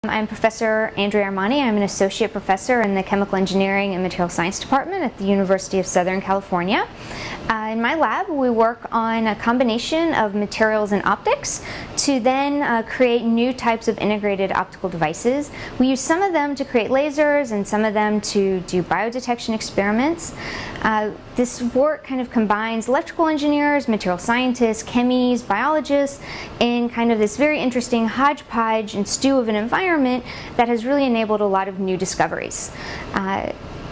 I'm Professor Andrea Armani. I'm an associate professor in the Chemical Engineering and Material Science Department at the University of Southern California. In my lab, we work on a combination of materials and optics to then create new types of integrated optical devices. We use some of them to create lasers and some of them to do biodetection experiments. This work kind of combines electrical engineers, material scientists, chemies, biologists in kind of this very interesting hodgepodge and stew of an environment that has really enabled a lot of new discoveries.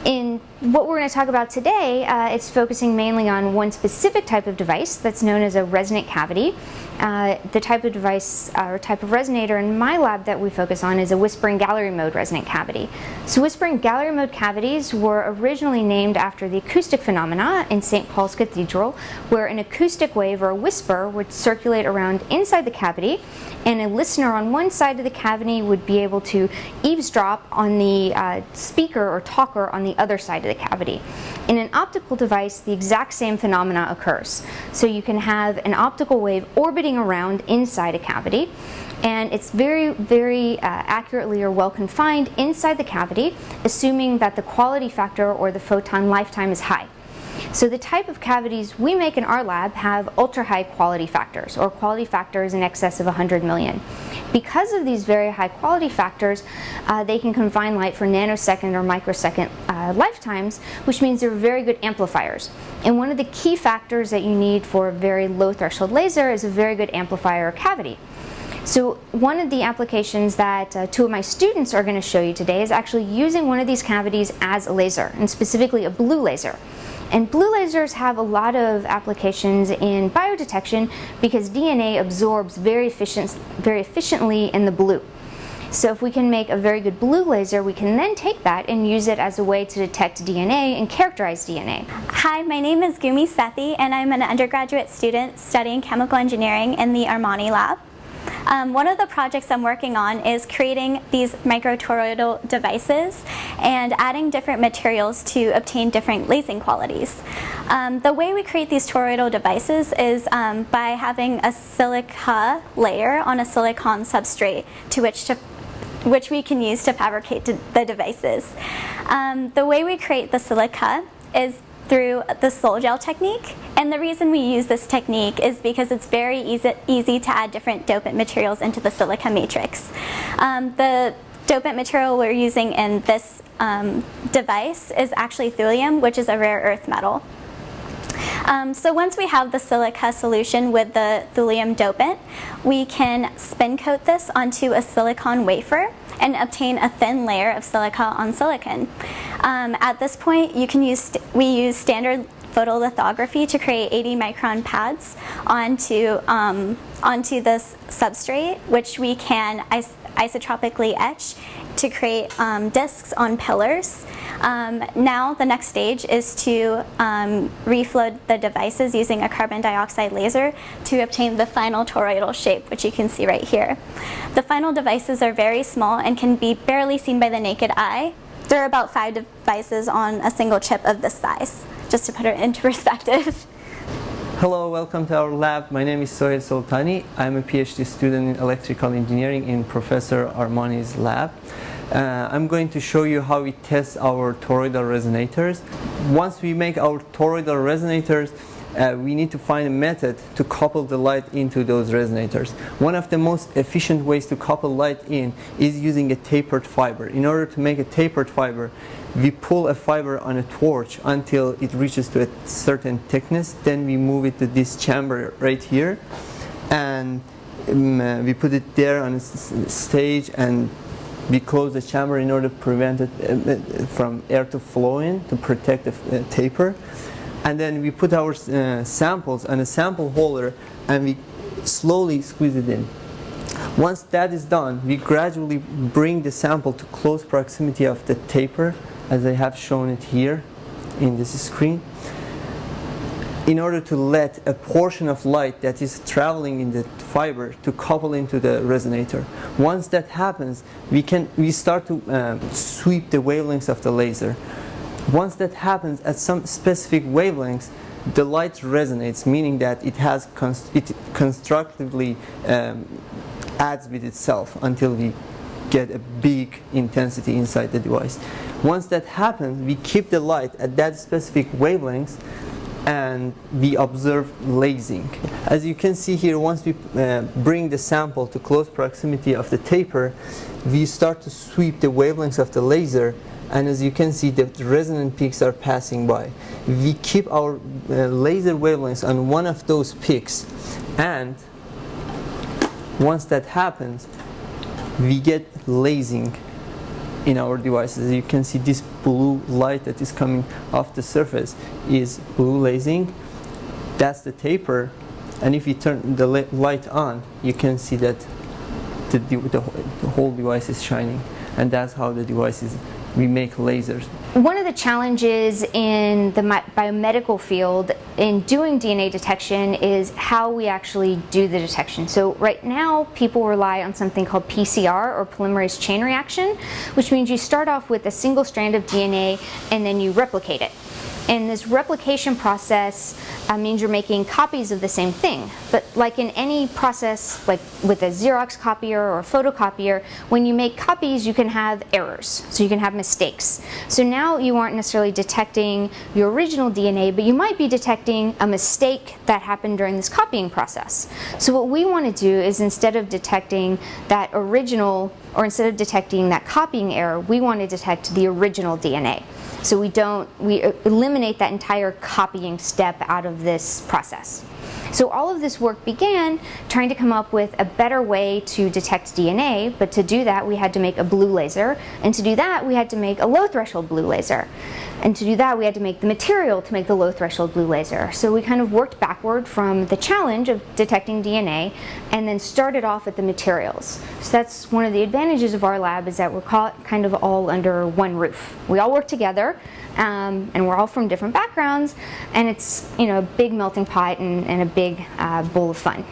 In what we're going to talk about today, it's focusing mainly on one specific type of device that's known as a resonant cavity. The type of device or type of resonator in my lab that we focus on is a whispering gallery mode resonant cavity. So whispering gallery mode cavities were originally named after the acoustic phenomena in St. Paul's Cathedral, where an acoustic wave or a whisper would circulate around inside the cavity, and a listener on one side of the cavity would be able to eavesdrop on the speaker or talker on the other side of the cavity. In an optical device, the exact same phenomena occurs. So you can have an optical wave orbiting around inside a cavity, and it's very accurately or well confined inside the cavity, assuming that the quality factor or the photon lifetime is high. So the type of cavities we make in our lab have ultra-high quality factors, or quality factors in excess of 100 million. Because of these very high quality factors, they can confine light for nanosecond or microsecond lifetimes, which means they're very good amplifiers. And one of the key factors that you need for a very low threshold laser is a very good amplifier or cavity. So one of the applications that two of my students are going to show you today is actually using one of these cavities as a laser, and specifically a blue laser. And blue lasers have a lot of applications in biodetection because DNA absorbs very efficiently in the blue. So if we can make a very good blue laser, we can then take that and use it as a way to detect DNA and characterize DNA. Hi, my name is Gumi Sethi, and I'm an undergraduate student studying chemical engineering in the Armani Lab. One of the projects I'm working on is creating these microtoroidal devices and adding different materials to obtain different lasing qualities. The way we create these toroidal devices is by having a silica layer on a silicon substrate which we can use to fabricate the devices. The way we create the silica is through the sol gel technique, and the reason we use this technique is because it's very easy to add different dopant materials into the silica matrix. The dopant material we're using in this device is actually thulium, which is a rare earth metal. So once we have the silica solution with the thulium dopant, we can spin coat this onto a silicon wafer and obtain a thin layer of silica on silicon. At this point, we use standard photolithography to create 80 micron pads onto this substrate, which we can isotropically etch to create discs on pillars. Now the next stage is to reflow the devices using a carbon dioxide laser to obtain the final toroidal shape, which you can see right here. The final devices are very small and can be barely seen by the naked eye. There are about 5 devices on a single chip of this size, just to put it into perspective. Hello, welcome to our lab. My name is Sohail Soltani. I'm a PhD student in electrical engineering in Professor Armani's lab. I'm going to show you how we test our toroidal resonators. Once we make our toroidal resonators, we need to find a method to couple the light into those resonators. One of the most efficient ways to couple light in is using a tapered fiber. In order to make a tapered fiber, we pull a fiber on a torch until it reaches to a certain thickness. Then we move it to this chamber right here, and we put it there on a stage, and we close the chamber in order to prevent it from air to flow in, to protect the taper. And then we put our samples on a sample holder and we slowly squeeze it in. Once that is done, we gradually bring the sample to close proximity of the taper, as I have shown it here in this screen, in order to let a portion of light that is traveling in the fiber to couple into the resonator. Once that happens, we start to sweep the wavelengths of the laser. Once that happens at some specific wavelengths, the light resonates, meaning that it constructively adds with itself until we get a big intensity inside the device. Once that happens, we keep the light at that specific wavelength and we observe lasing. As you can see here, once we bring the sample to close proximity of the taper, we start to sweep the wavelengths of the laser, and as you can see, the resonant peaks are passing by. We keep our laser wavelengths on one of those peaks, and once that happens, we get lasing in our devices. You can see this blue light that is coming off the surface is blue lasing. That's the taper, and if you turn the light on, you can see that the whole device is shining, and that's how the device is. We make lasers. One of the challenges in the biomedical field in doing DNA detection is how we actually do the detection. So right now people rely on something called PCR, or polymerase chain reaction, which means you start off with a single strand of DNA and then you replicate it. And this replication process means you're making copies of the same thing. But like in any process, like with a Xerox copier or a photocopier, when you make copies, you can have errors. So you can have mistakes. So now you aren't necessarily detecting your original DNA, but you might be detecting a mistake that happened during this copying process. So what we want to do is, instead of detecting that original, or instead of detecting that copying error, we want to detect the original DNA. So we eliminate that entire copying step out of this process. So all of this work began trying to come up with a better way to detect DNA, but to do that we had to make a blue laser, and to do that we had to make a low threshold blue laser. And to do that we had to make the material to make the low threshold blue laser. So we kind of worked backward from the challenge of detecting DNA and then started off at the materials. So that's one of the advantages of our lab, is that we're kind of all under one roof. We all work together, and we're all from different backgrounds, and it's, you know, a big melting pot and a big bowl of fun.